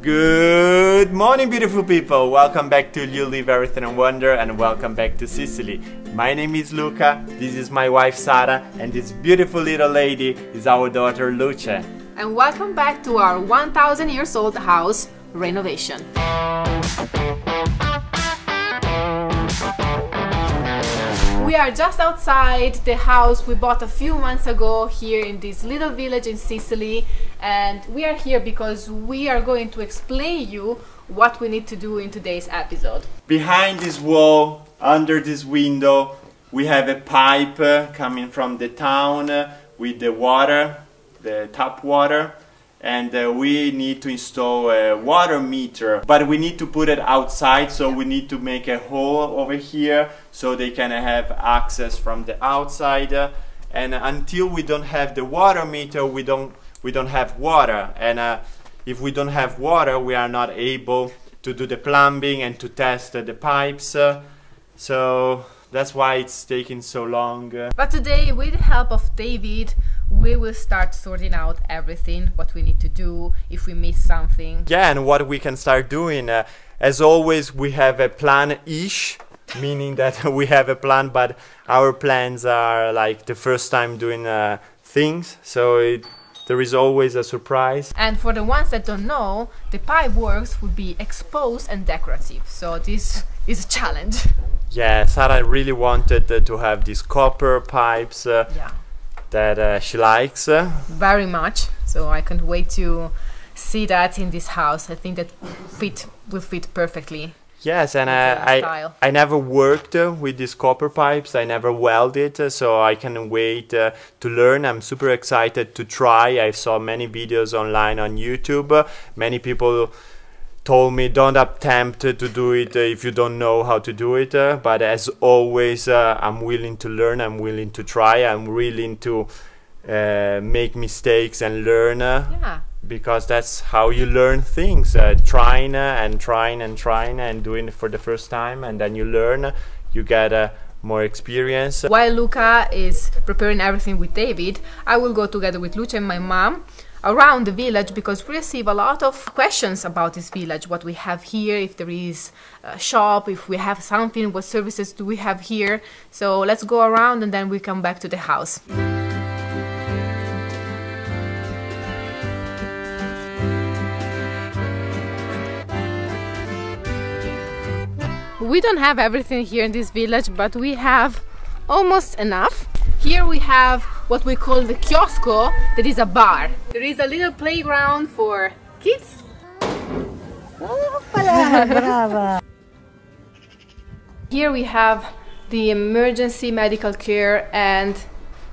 Good morning, beautiful people! Welcome back to Leave Everything and Wonder, and welcome back to Sicily. My name is Luca, this is my wife Sara, and this beautiful little lady is our daughter Luce. And welcome back to our 1000 years old house renovation. We are just outside the house we bought a few months ago here in this little village in Sicily, and we are here because we are going to explain you what we need to do in today's episode. Behind this wall, under this window, we have a pipe coming from the town with the water, the tap water, and we need to install a water meter, but we need to put it outside, so we need to make a hole over here so they can have access from the outside, and until we don't have the water meter, we don't have water, and if we don't have water, we are not able to do the plumbing and to test the pipes, so that's why it's taking so long. But today, with the help of David, we will start sorting out everything, what we need to do, if we miss something. Yeah, and what we can start doing. As always, we have a plan-ish, meaning that we have a plan, but our plans are like the first time doing things, so there is always a surprise. And for the ones that don't know, the pipe works would be exposed and decorative, so this is a challenge. Yeah, Sara really wanted to have these copper pipes. Yeah. That she likes very much, so I can't wait to see that in this house. I think that will fit perfectly. Yes, and I never worked with these copper pipes. I never welded, so I can wait to learn. I'm super excited to try. I saw many videos online on YouTube. Many people told me don't attempt to do it if you don't know how to do it, but as always I'm willing to learn, I'm willing to try, I'm willing to make mistakes and learn, because that's how you learn things, trying and doing it for the first time, and then you learn, you get more experience. While Luca is preparing everything with David, I will go together with Luce and my mom around the village, because we receive a lot of questions about this village, what we have here, if there is a shop, if we have something, what services do we have here. So let's go around and then we come back to the house. We don't have everything here in this village, but we have almost enough. Here we have what we call the kiosco, that is a bar. There is a little playground for kids. Here we have the emergency medical care, and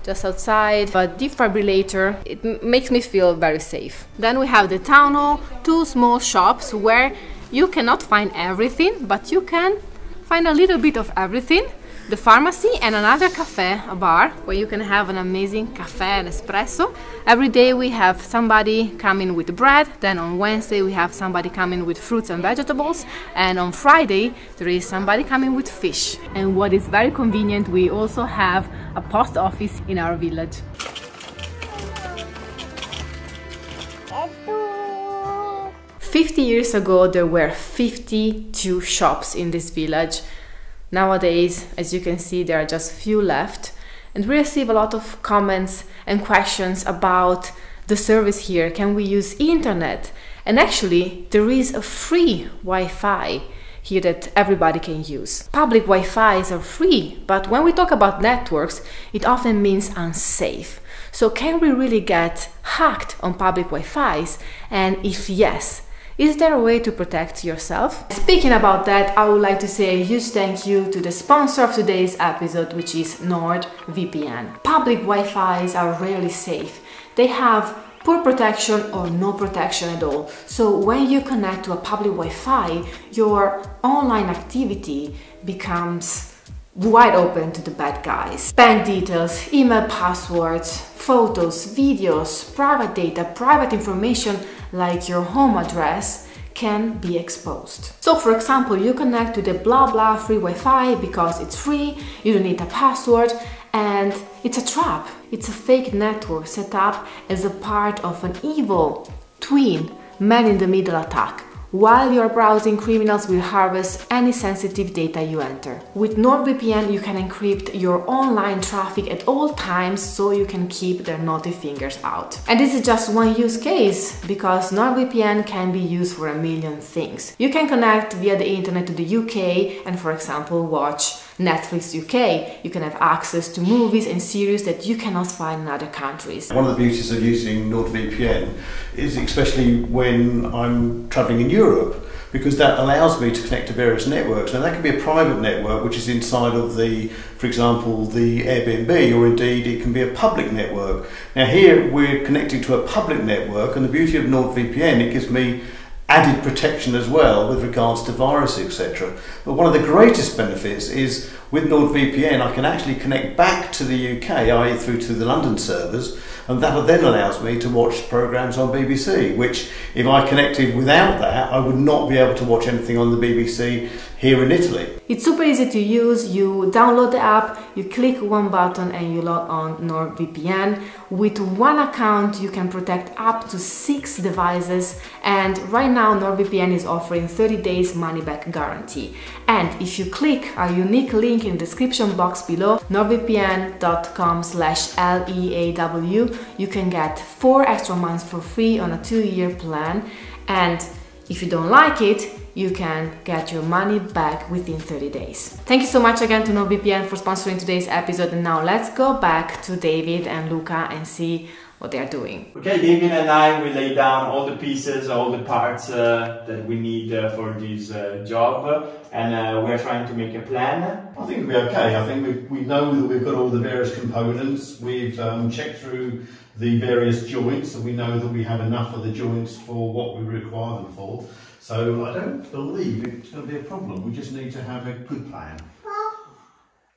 just outside a defibrillator. It makes me feel very safe. Then we have the town hall, two small shops where you cannot find everything, but you can find a little bit of everything. The pharmacy and another cafe, a bar, where you can have an amazing cafe and espresso. Every day we have somebody coming with bread, then on Wednesday we have somebody coming with fruits and vegetables, and on Friday there is somebody coming with fish. And what is very convenient, we also have a post office in our village. "50 years ago there were 52 shops in this village. Nowadays, as you can see, there are just few left, and we receive a lot of comments and questions about the service here. Can we use internet? And actually, there is a free Wi-Fi here that everybody can use. Public Wi-Fis are free, but when we talk about networks, it often means unsafe. So can we really get hacked on public Wi-Is? And if yes, is there a way to protect yourself? Speaking about that, I would like to say a huge thank you to the sponsor of today's episode, which is NordVPN. Public Wi-Fis are rarely safe. They have poor protection or no protection at all. So when you connect to a public Wi-Fi, your online activity becomes wide open to the bad guys. Bank details, email passwords, photos, videos, private data, private information like your home address can be exposed. So for example, you connect to the blah blah free Wi-Fi because it's free, you don't need a password, and it's a trap. It's a fake network set up as a part of an evil twin man-in-the-middle attack. While you're browsing, criminals will harvest any sensitive data you enter. With NordVPN, you can encrypt your online traffic at all times so you can keep their naughty fingers out. And this is just one use case, because NordVPN can be used for a million things. You can connect via the internet to the UK and, for example, watch Netflix UK. You can have access to movies and series that you cannot find in other countries. One of the beauties of using NordVPN is especially when I'm travelling in Europe, because that allows me to connect to various networks. And that can be a private network which is inside of the, for example, the Airbnb, or indeed it can be a public network. Now here we're connecting to a public network, and the beauty of NordVPN, it gives me added protection as well with regards to viruses, etc. But one of the greatest benefits is with NordVPN I can actually connect back to the UK, i.e. through to the London servers, and that then allows me to watch programmes on BBC, which if I connected without that I would not be able to watch anything on the BBC here in Italy. It's super easy to use. You download the app, you click one button and you log on NordVPN. With one account you can protect up to 6 devices, and right now NordVPN is offering 30 days money-back guarantee. And if you click our unique link in the description box below, nordvpn.com/LEAW, you can get 4 extra months for free on a 2-year plan, and if you don't like it, you can get your money back within 30 days. Thank you so much again to NordVPN for sponsoring today's episode, and now let's go back to David and Luca and see what they are doing. Okay, David and I will lay down all the pieces, all the parts that we need for this job, and we're trying to make a plan. I think it'll be okay. I think we know that we've got all the various components. We've checked through the various joints, and we know that we have enough of the joints for what we require them for. So I don't believe it's going to be a problem. We just need to have a good plan.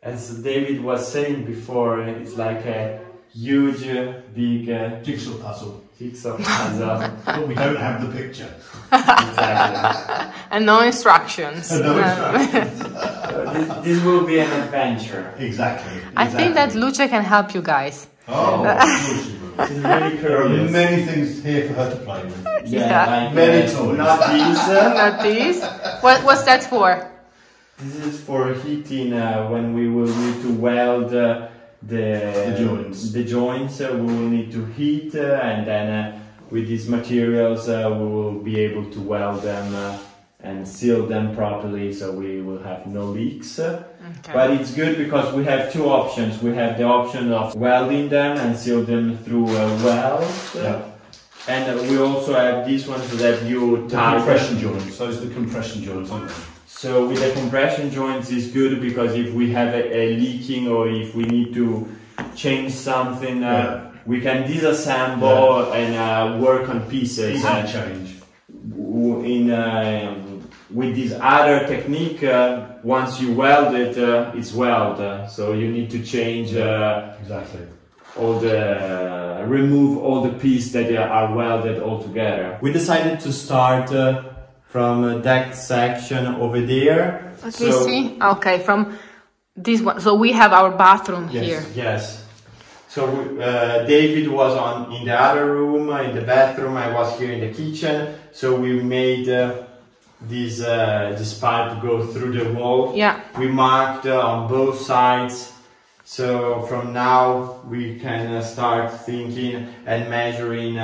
As David was saying before, it's like a huge, big jigsaw puzzle. But we don't have the picture. Exactly. And no instructions. And no instructions. So this will be an adventure. Exactly. I think that Luce can help you guys. Oh, she's really there are curious. many things here for her to play with. Yeah, like many toys. Not these. Not these. What's that for? This is for heating when we will need to weld the joints. The joints we will need to heat, and then with these materials we will be able to weld them and seal them properly, so we will have no leaks. Okay. But it's good because we have 2 options. We have the option of welding them and seal them through a weld. Yeah. And we also have these ones that you tie. Compression joints. Those are the compression joints, aren't they? So with the compression joints is good because if we have a leaking, or if we need to change something, we can disassemble and work on pieces. Easy to change. With this other technique, once you weld it, it's welded. So you need to change exactly. Remove all the pieces that are welded all together. We decided to start from that section over there. Okay, see? Okay, from this one. So we have our bathroom here. Yes. So David was in the other room, in the bathroom. I was here in the kitchen. So we made this pipe go through the wall. Yeah. We marked on both sides. So from now we can start thinking and measuring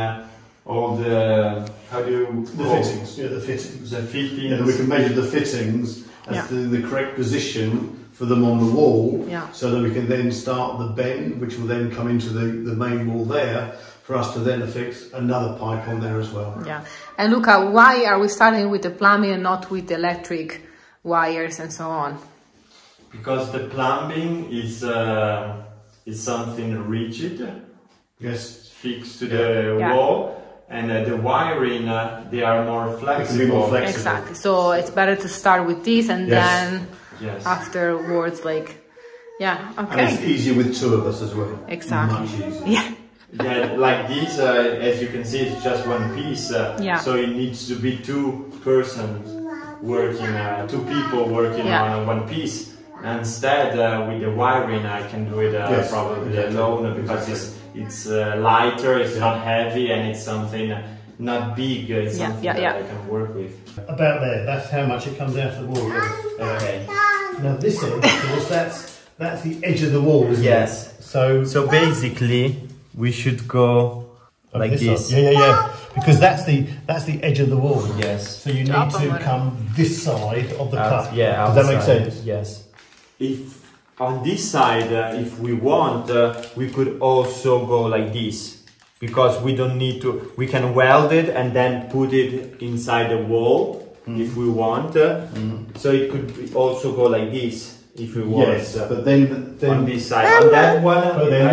all the fittings. Yeah, the fittings. Yeah, we can measure the fittings as the correct position for them on the wall, so that we can then start the bend, which will then come into the main wall there, for us to then affix another pipe on there as well. Yeah. And Luca, why are we starting with the plumbing and not with the electric wires and so on? Because the plumbing is something rigid, fixed to the wall, and the wiring, they are more flexible. Exactly. So it's better to start with this, and then afterwards, like, And it's easier with 2 of us as well. Exactly. Much easier. Yeah, like this, as you can see, it's just one piece. So it needs to be 2 persons working, 2 people working on one piece. Instead, with the wiring, I can do it probably alone, because it's lighter, it's not heavy, and it's something not big. It's something that I can work with. About there, that's how much it comes out of the wall. Okay. Now this edge, of course, that's the edge of the wall, isn't it? So basically, we should go like this. Yeah. Because that's the edge of the wall. Yes. So you need to come this side of the cut. Yeah. Does that make sense? Yes. If on this side, if we want, we could also go like this, because we don't need to. We can weld it and then put it inside the wall if we want. So it could also go like this. If we want, yes, but then on this side, on that one, but then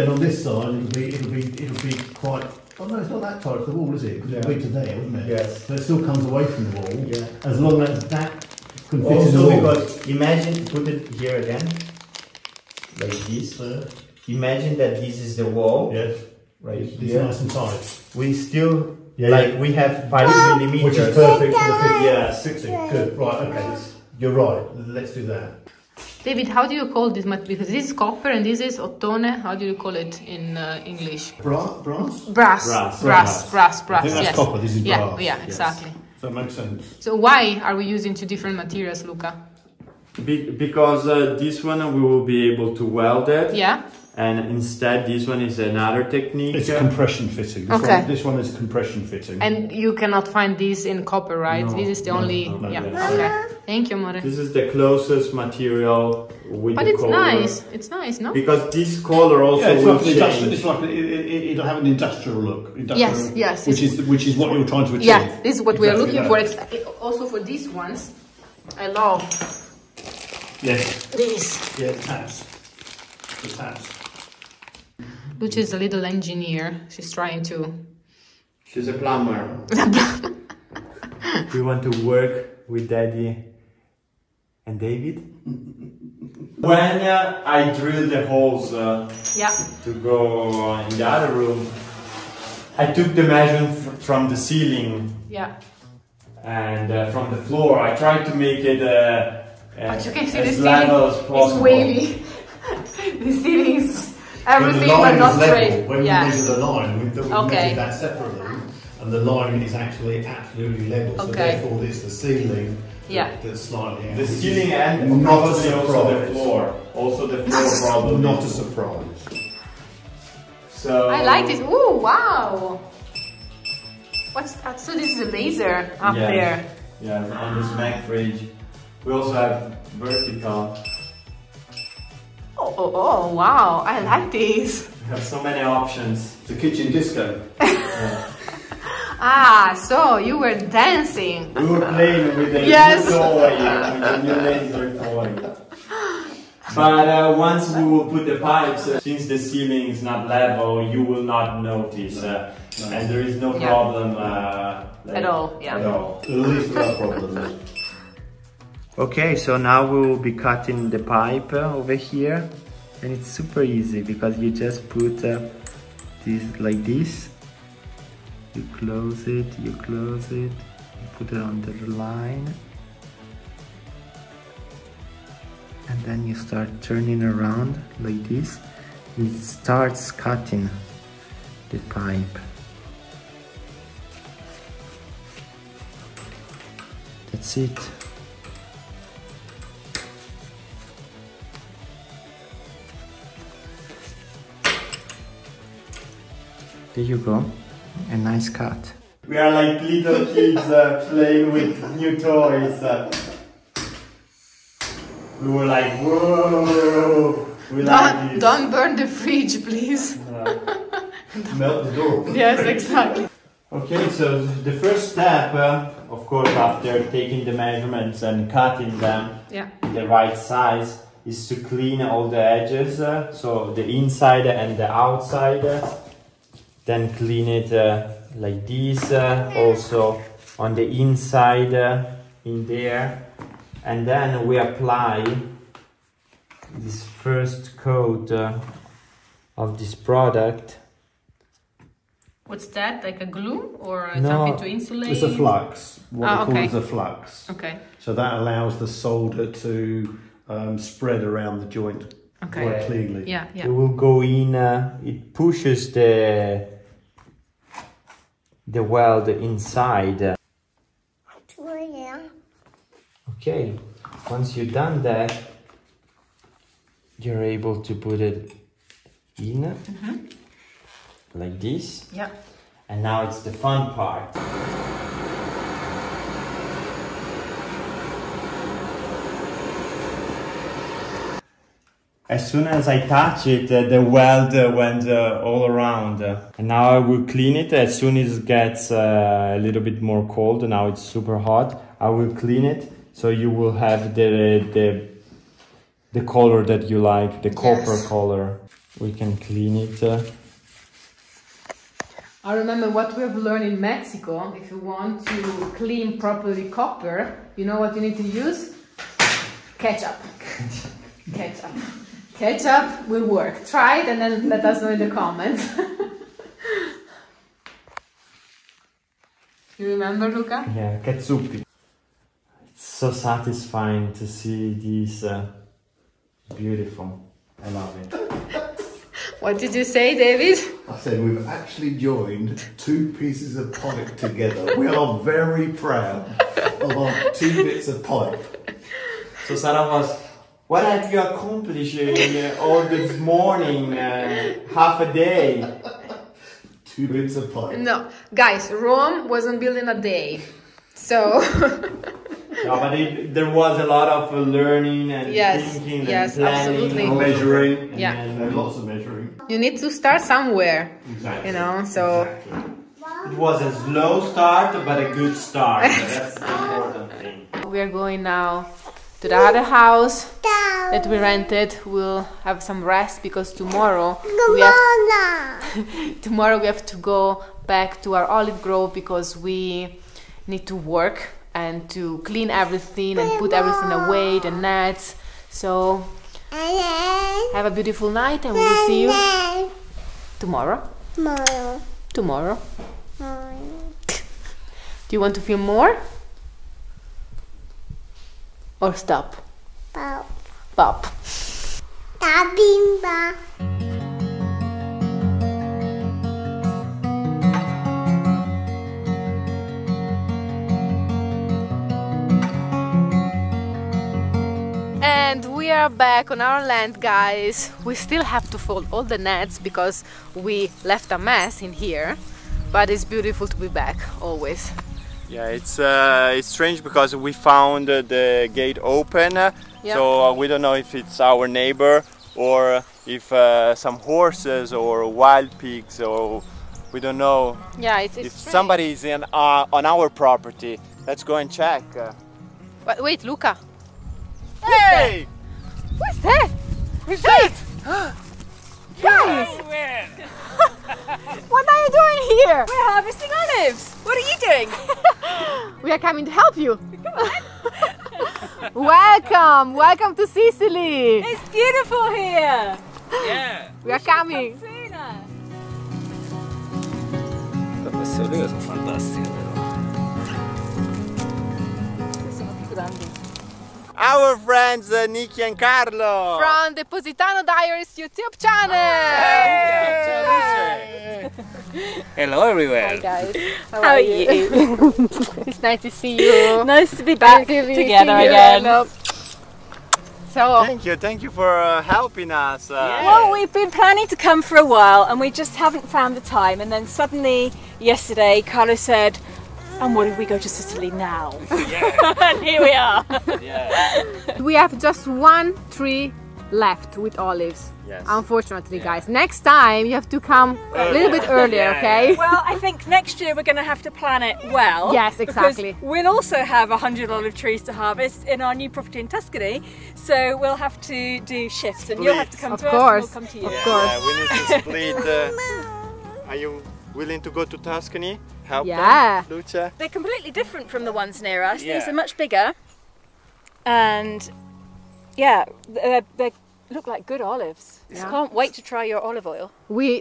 on this side, it'll be quite. Oh no, it's not that tight to the wall, is it? Because it'll be to there, wouldn't it? Yes. So it still comes away from the wall. Yeah. As long as that can fit in the Also, wall. because imagine, put it here again, like this. Imagine that this is the wall. Yes. Right it's here. Nice and tight. We still we have 5 millimeters, which is perfect for the fit. Yes. 60. Good. Right. Okay. You're right. Let's do that. David, how do you call this material? Because this is copper and this is ottone. How do you call it in English? Brass? Brass. I think that's yes. copper. This is brass. Yeah, exactly. Does that make sense? So why are we using two different materials, Luca? Because this one we will be able to weld it. Yeah. And instead, this one is another technique. It's compression fitting. This one is compression fitting. And you cannot find this in copper, right? No, this is the only. no, yeah. yes. Okay. Thank you, Amore. This is the closest material with but the it's color. nice. It's nice, no? Because this color also will change. It's like it'll have an industrial look. Yes. Which is what you're trying to achieve. Yeah, this is what we are looking for. Also for these ones, I love. Yes. This. Yeah, the tabs. The tabs. Luce is a little engineer. She's trying to. She's a plumber. We want to work with Daddy and David. When I drilled the holes to go in the other room, I took the measurement from the ceiling and from the floor. I tried to make it but you can see as the level ceiling as possible. is wavy. The ceiling is everything but not level. straight. When we measure the line, we measure that separately, and the line is actually absolutely level. So therefore, it's the ceiling that's slightly out. The ceiling and probably also the floor. Also the floor probably. Not a surprise. So I like this. Ooh, wow! What's that? So this is a laser up there. Yeah, on this Mac fridge. We also have vertical. Oh, wow! I like this. We have so many options. It's a kitchen disco. So you were dancing. We were playing with the new laser toy. But once we will put the pipes, since the ceiling is not level, you will not notice. And there is no problem at all. Yeah. At all. At least without problems. Okay, so now we will be cutting the pipe over here. And it's super easy because you just put this like this. You close it, you put it on the line. And then you start turning around like this. It starts cutting the pipe. That's it. There you go. A nice cut. We are like little kids playing with new toys. We were like, whoa! Don't burn the fridge, please. Melt the door. Yes, exactly. Okay, so the first step, of course, after taking the measurements and cutting them the right size, is to clean all the edges, so the inside and the outside. Then clean it like this, also on the inside, in there. And then we apply this first coat of this product. What's that? Like a glue or something to insulate? It's a flux. What we call is a flux. Okay. So that allows the solder to spread around the joint quite cleanly. Yeah. It will go in, it pushes the the weld inside. Okay, once you've done that, you're able to put it in like this. Yeah. And now it's the fun part. As soon as I touch it, the weld went all around. And now I will clean it as soon as it gets a little bit more cold. Now it's super hot. I will clean it so you will have the color that you like, the copper color. We can clean it. I remember what we have learned in Mexico. If you want to clean properly copper, you know what you need to use? Ketchup. Ketchup. Ketchup will work. Try it and then let us know in the comments. You remember, Luca? Yeah, ketchup. It's so satisfying to see these. Beautiful. I love it. What did you say, David? I said we've actually joined two pieces of pipe together. We are very proud of our two bits of pipe. So Sara was, what have you accomplished all this morning, half a day? Two bits of pipe. No, guys, Rome wasn't built in a day. So... No, but there was a lot of learning and thinking and planning and measuring. And lots of measuring. You need to start somewhere. Exactly. You know, so... Exactly. It was a slow start, but a good start. That's the important thing. We are going now to the other house that we rented. We'll have some rest because tomorrow we have to go back to our olive grove because we need to work and to clean everything and put everything away, the nets. So have a beautiful night and we will see you tomorrow. Tomorrow. Do you want to film more? Or stop? Pop. And we are back on our land, guys. We still have to fold all the nets because we left a mess in here, but it's beautiful to be back always. Yeah, it's strange because we found the gate open, so we don't know if it's our neighbor or if some horses or wild pigs, or we don't know. Yeah, it's if strange. somebody is on our property. Let's go and check. But wait, Luca. Hey! What's that? What's that? Guys! What are you doing here? We're harvesting olives. What are you doing? We are coming to help you. Welcome to Sicily. It's beautiful here. Yeah. We are coming. Queste olive sono fantastiche, però. Sono più grandi. Our friends Nicki and Carlo From the Positano Diaries YouTube channel. Hey! Hello everywhere. Hi guys. How are you? It's nice to see you. Nice to be back together again. So Thank you for helping us. Well, we've been planning to come for a while and we just haven't found the time, and then suddenly yesterday Carlo said, and what if we go to Sicily now? Yeah. And here we are. Yeah. we have just one tree left with olives. Yes. Unfortunately, guys. Next time you have to come a little bit earlier, okay? Well, I think next year we're going to have to plan it well. Yes, exactly. Because we'll also have 100 olive trees to harvest in our new property in Tuscany. So we'll have to do shifts, and you'll have to come to us and we'll come to you. Of course. Yeah, we need to split. Are you willing to go to Tuscany? Help them, Luce? They're completely different from the ones near us. Yeah. These are much bigger. And yeah, they look like good olives. Yeah. Can't wait to try your olive oil. We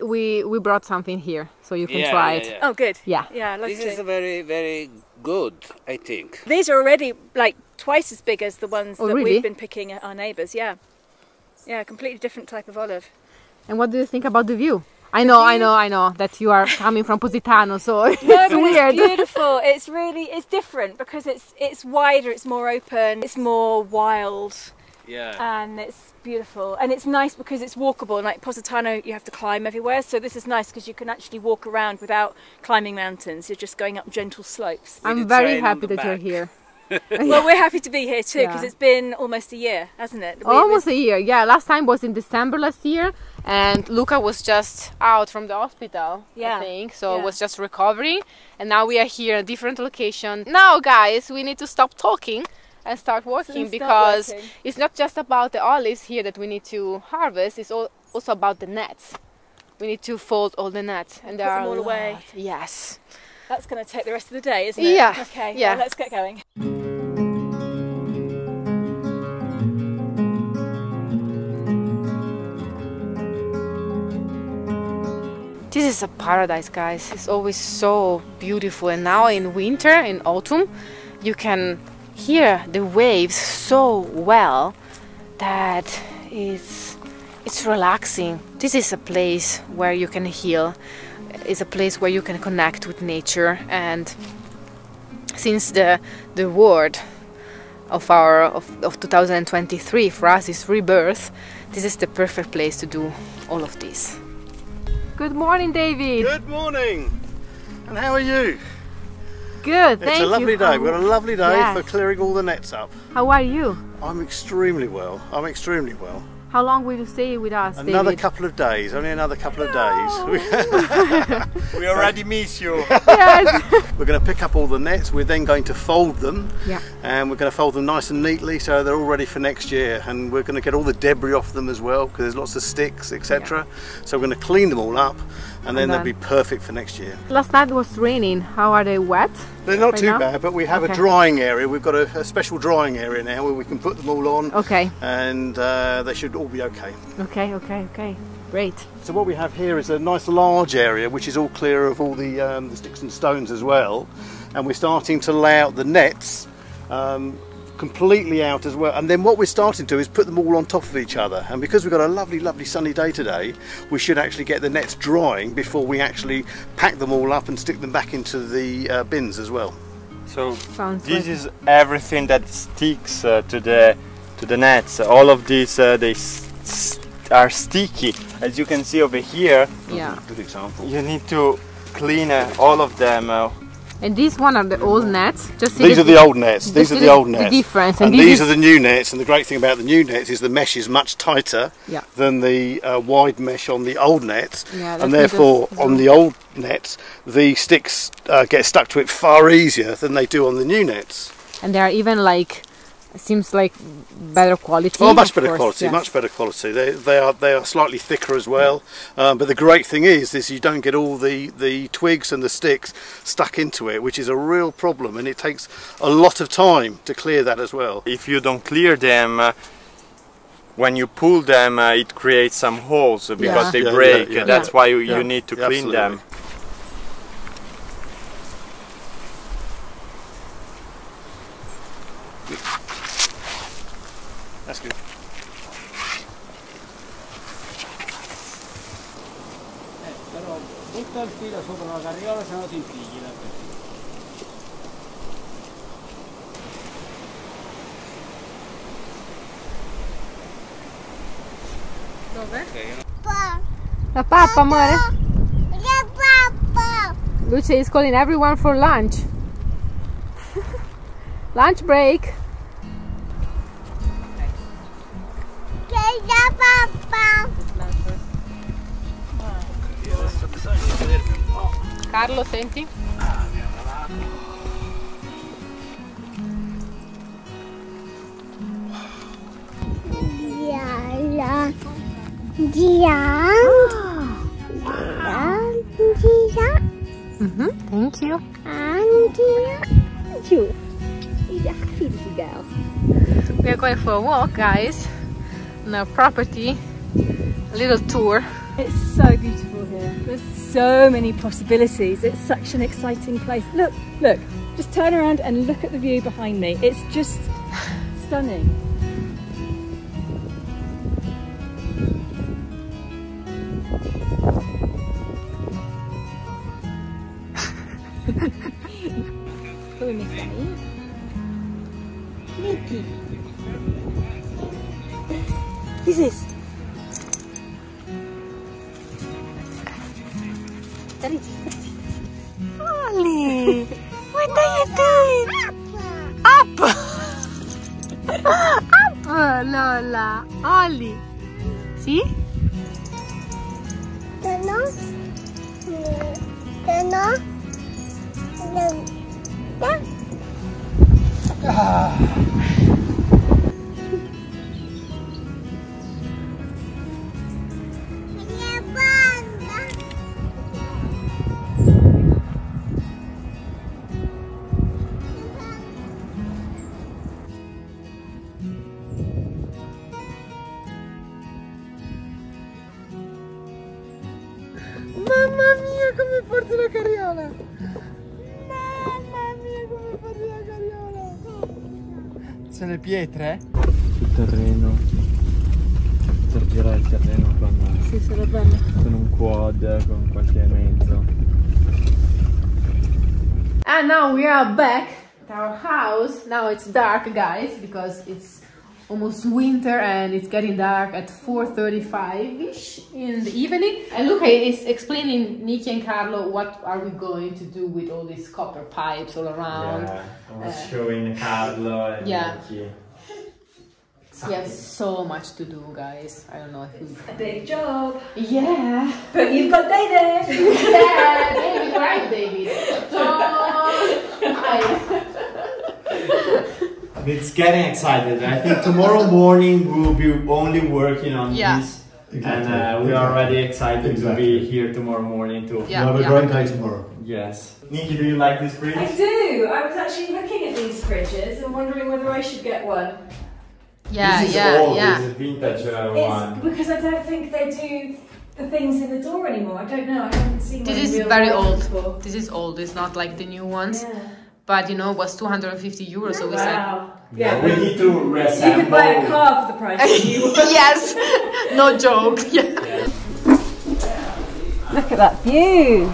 brought something here, so you can try it. Oh, good. Yeah. Yeah, I'd like This to. is very, very good, I think. These are already like twice as big as the ones that really? we've been picking at our neighbours. Yeah. Yeah, completely different type of olive. And what do you think about the view? I know that you are coming from Positano, so it's weird. It's beautiful. It's really, it's different because it's wider, it's more open, it's more wild. Yeah. And it's beautiful. And it's nice because it's walkable. Like Positano, you have to climb everywhere. So this is nice because you can actually walk around without climbing mountains. You're just going up gentle slopes. I'm very happy that you're here. Well, we're happy to be here too because it's been almost a year, hasn't it? Almost a year, yeah. Last time was in December last year, and Luca was just out from the hospital, I think, so it was just recovering, and now we are here in a different location. Now, guys, we need to stop talking and start working because it's not just about the olives here that we need to harvest, it's also about the nets. We need to fold all the nets and there are all away. Yes. That's going to take the rest of the day, isn't it? Yeah. Okay, yeah. Well, let's get going. This is a paradise, guys. It's always so beautiful, and now in winter, in autumn, you can hear the waves so well that it's relaxing. This is a place where you can heal. It's a place where you can connect with nature, and since the word of 2023 for us is rebirth, this is the perfect place to do all of this. Good morning, David. Good morning. And how are you? Good, thank you. It's a lovely day. We've got a lovely day for clearing all the nets up. How are you? I'm extremely well. I'm extremely well. How long will you stay with us, Another David? couple of days, only another couple of days. We already miss you. Yes. We're going to pick up all the nets, we're then going to fold them, Yeah. and we're going to fold them nice and neatly so they're all ready for next year, and we're going to get all the debris off them as well because there's lots of sticks, etc. So we're going to clean them all up and then they'll be perfect for next year. Last night it was raining. How are they, wet? They're not right too now? bad, but we have a drying area. We've got a special drying area now where we can put them all on. Okay. And they should all be okay. Okay. Great. So what we have here is a nice large area which is all clear of all the sticks and stones as well, and we're starting to lay out the nets completely out as well, and then what we're starting to do is put them all on top of each other, and because we've got a lovely sunny day today, we should actually get the nets drying before we actually pack them all up and stick them back into the bins as well. So This is everything that sticks to the nets. All of these they are sticky, as you can see over here. Yeah. Good example. You need to clean all of them. And these one are the old nets. These are the old nets. These are the old nets. The difference. And these are the new nets. And the great thing about the new nets is the mesh is much tighter than the wide mesh on the old nets. Yeah, and therefore, on the old nets, the sticks get stuck to it far easier than they do on the new nets. And they are even seems like better quality. Oh, much better quality, yes. much better quality. They are slightly thicker as well. But the great thing is you don't get all the twigs and the sticks stuck into it, which is a real problem, and it takes a lot of time to clear that as well. If you don't clear them, when you pull them, it creates some holes because they break. That's why you need to clean them. That's good. Però butta il filo sopra la carriola, se no ti impigli la Dove? La pappa, amore? La pappa! Luce is calling everyone for lunch. Lunch break. Carlo, senti? Thank you. We are going for a walk, guys, on our property, a little tour. It's so beautiful here. There's so many possibilities. It's such an exciting place. Look, just turn around and look at the view behind me. It's just stunning. Nicki. Who's this? Ollie, what are you doing? Up! Up, Lola. Ollie. See? Mamma mia come porti la carriola! Mamma mia come porti la carriola! Sono le pietre? Il terreno. Per girare il terreno con... Sì, sarà bello. Con un quad, con qualche mezzo. And now we are back at our house. Now it's dark, guys, because it's almost winter and it's getting dark at 4:35ish in the evening. And Luca is explaining Nicki and Carlo what are we going to do with all these copper pipes all around. Yeah, I was showing Carlo and Nicki. He has so much to do, guys. I don't know if he's... A big job. Yeah. But you've got David. Yeah, David, right, David? It's getting excited. I think tomorrow morning we will be only working on this. Exactly. And we are already excited to be here tomorrow morning too. We'll have a great day tomorrow. Yes. Nicki, do you like this fridge? I do. I was actually looking at these fridges and wondering whether I should get one. Yeah, this is old. This is a vintage one. Because I don't think they do the things in the door anymore. I don't know. I haven't seen one. This is in real very life old. before. This is old. It's not like the new ones. Yeah. But you know, it was 250 euros. So we said, Wow. Yeah, we need to reassemble. You could buy a car for the price of you. yes, no joke. Yeah. Look at that view.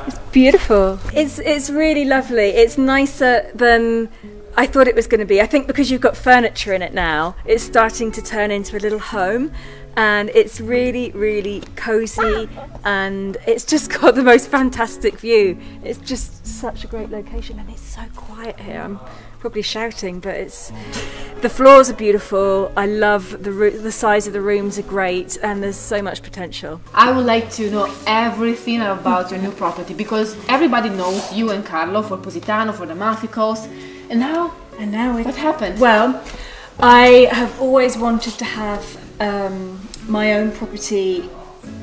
It's beautiful. It's really lovely. It's nicer than I thought it was going to be. I think because you've got furniture in it now, it's starting to turn into a little home, and it's really, really cozy, and it's just got the most fantastic view. It's just such a great location, and it's so quiet here. I'm probably shouting, but the floors are beautiful. I love the size of the rooms are great, and there's so much potential. I would like to know everything about your new property, because everybody knows you and Carlo for Positano, for the Amalfi Coast, and now what happened? Well, I have always wanted to have my own property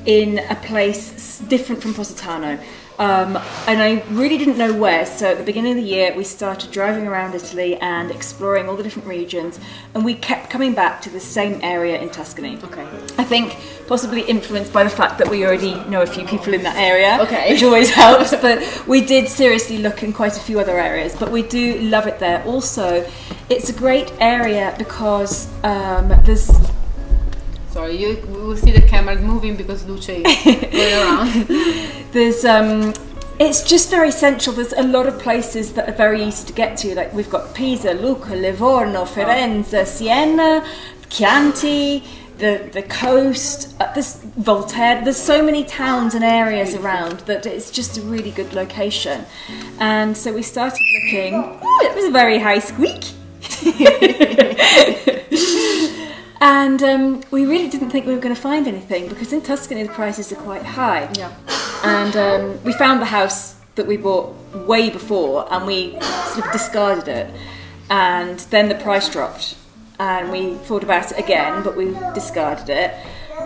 in a place different from Positano. And I really didn't know where, so at the beginning of the year we started driving around Italy and exploring all the different regions, and we kept coming back to the same area in Tuscany. Okay. I think possibly influenced by the fact that we already know a few people in that area, okay, which always helps, but we did seriously look in quite a few other areas, but we do love it there. Also, it's a great area because there's... Sorry, we will see the camera moving because Luce is going around. There's it's just very central. There's a lot of places that are very easy to get to. Like we've got Pisa, Luca, Livorno, Firenze, Siena, Chianti, the coast, there's Voltaire. There's so many towns and areas around that it's just a really good location. And so we started looking. Oh, it was a very high squeak. And we really didn't think we were going to find anything, because in Tuscany the prices are quite high. Yeah. And we found the house that we bought way before, and we sort of discarded it. And then the price dropped, and we thought about it again, but we discarded it.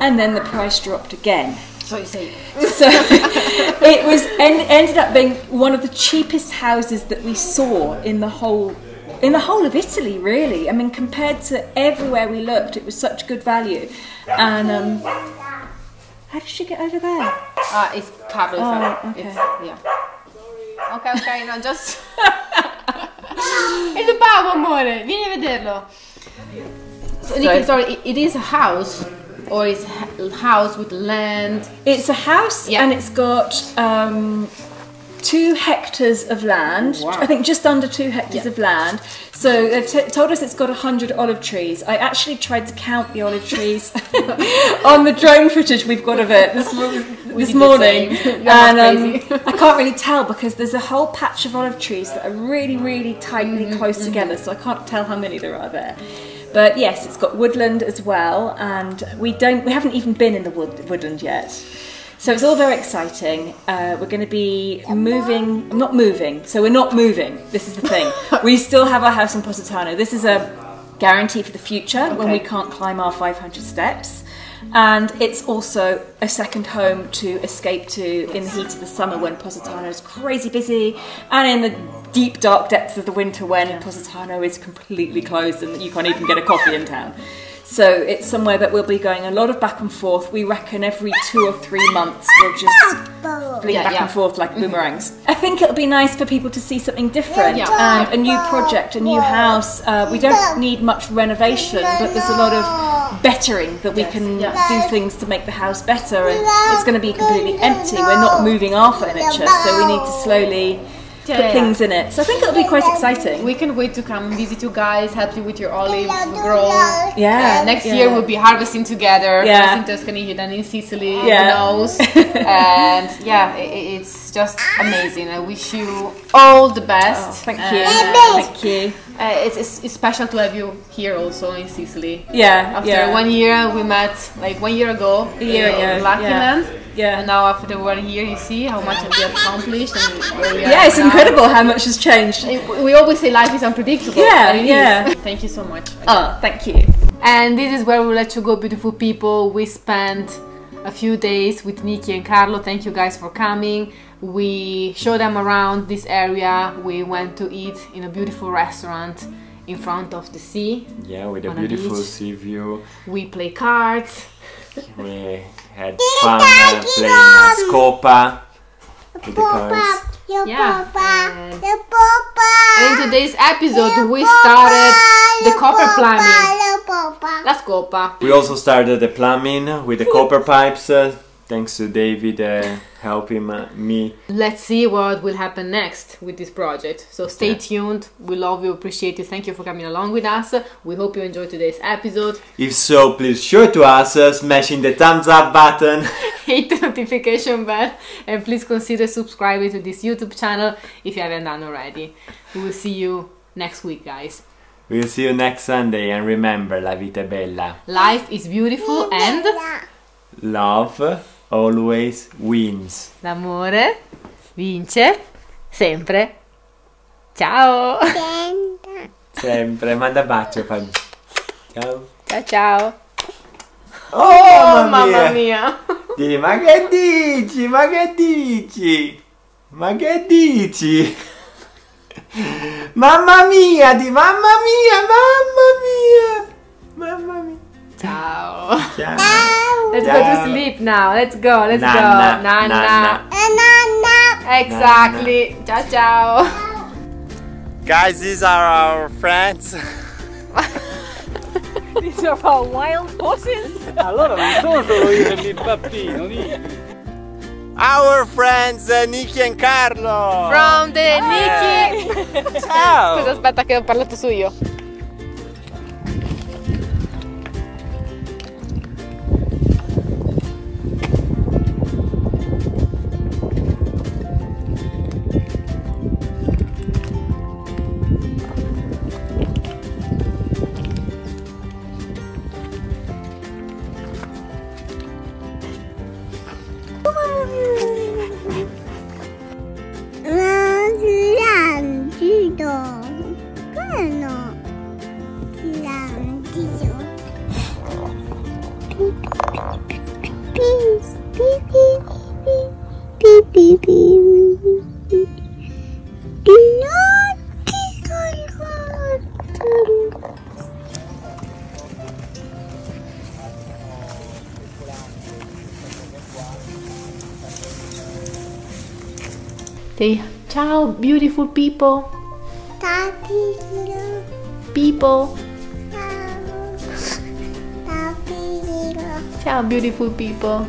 And then the price dropped again. So you say. So it was ended up being one of the cheapest houses that we saw in the whole of Italy, really. I mean, compared to everywhere we looked, it was such good value. And how did she get over there? It's Carlo. Oh, okay. Yeah. Okay, no, just... Il pavo, amore, vieni a vederlo. So, Nicki, sorry, it is a house, or it's a house with land? It's a house, and it's got 2 hectares of land. Wow. I think just under 2 hectares of land. So they've told us it's got 100 olive trees. I actually tried to count the olive trees on the drone footage we've got of it this morning, and I can't really tell because there's a whole patch of olive trees that are really, really tightly close together, so I can't tell how many there are there. But yes, it's got woodland as well, and we haven't even been in the woodland yet. So it's all very exciting. We're going to be moving, not moving, so we're not moving, this is the thing. We still have our house in Positano. This is a guarantee for the future when we can't climb our 500 steps. And it's also a second home to escape to in the heat of the summer when Positano is crazy busy, and in the deep dark depths of the winter when Positano is completely closed and you can't even get a coffee in town. So it's somewhere that we'll be going a lot of back and forth. We reckon every 2 or 3 months we'll just fling back and forth like boomerangs. I think it'll be nice for people to see something different and a new project, a new house. We don't need much renovation, but there's a lot of bettering that we can do things to make the house better, and it's going to be completely empty. We're not moving our furniture, so we need to slowly put things in it. So I think it'll be quite exciting. We can't wait to come visit you guys, help you with your olive grow. Next year we'll be harvesting together. First in Tuscany, then in Sicily, who knows. And it's just amazing. I wish you all the best. Thank you. Thank you. It's special to have you here also in Sicily. After 1 year, we met like 1 year ago. A year ago. Luckyland. And now after 1 year, you see how much we have accomplished. And where we are it's now. incredible how much has changed. We always say life is unpredictable. Thank you so much. Oh, thank you. And this is where we'll let you go, beautiful people. We spent a few days with Nicki and Carlo. Thank you guys for coming. We showed them around this area. We went to eat in a beautiful restaurant in front of the sea. Yeah, with a beautiful sea view. We play cards. We had fun playing a scopa with the cards. And in today's episode we started the copper plumbing. La scopa. We also started the plumbing with the copper pipes. Thanks to David helping me. Let's see what will happen next with this project. So stay tuned. We love you, appreciate you. Thank you for coming along with us. We hope you enjoyed today's episode. If so, please show it to us, smashing the thumbs up button. Hit the notification bell. And please consider subscribing to this YouTube channel if you haven't done already. We will see you next week, guys. We'll see you next Sunday. And remember, la vita è bella. Life is beautiful and... love always wins. L'amore vince sempre. Ciao. Sempre. Manda bacio, Fabio. Ciao. Ciao ciao. Oh, mamma mia. Dì, ma che dici? Ma che dici? Ma che dici? Mamma mia, di mamma mia, mamma mia. Mamma mia. Ciao. Ciao. Let's go to sleep now. Let's go. Let's go. Nana. Exactly. Ciao ciao. Guys, these are our friends. These are our wild horses. Allora non sono solo io e il bambino lì. Our friends Nicki and Carlo. From the Nicki. Ciao. Scusa, aspetta che ho parlato su io. Say ciao, beautiful people. People. Ciao, beautiful people.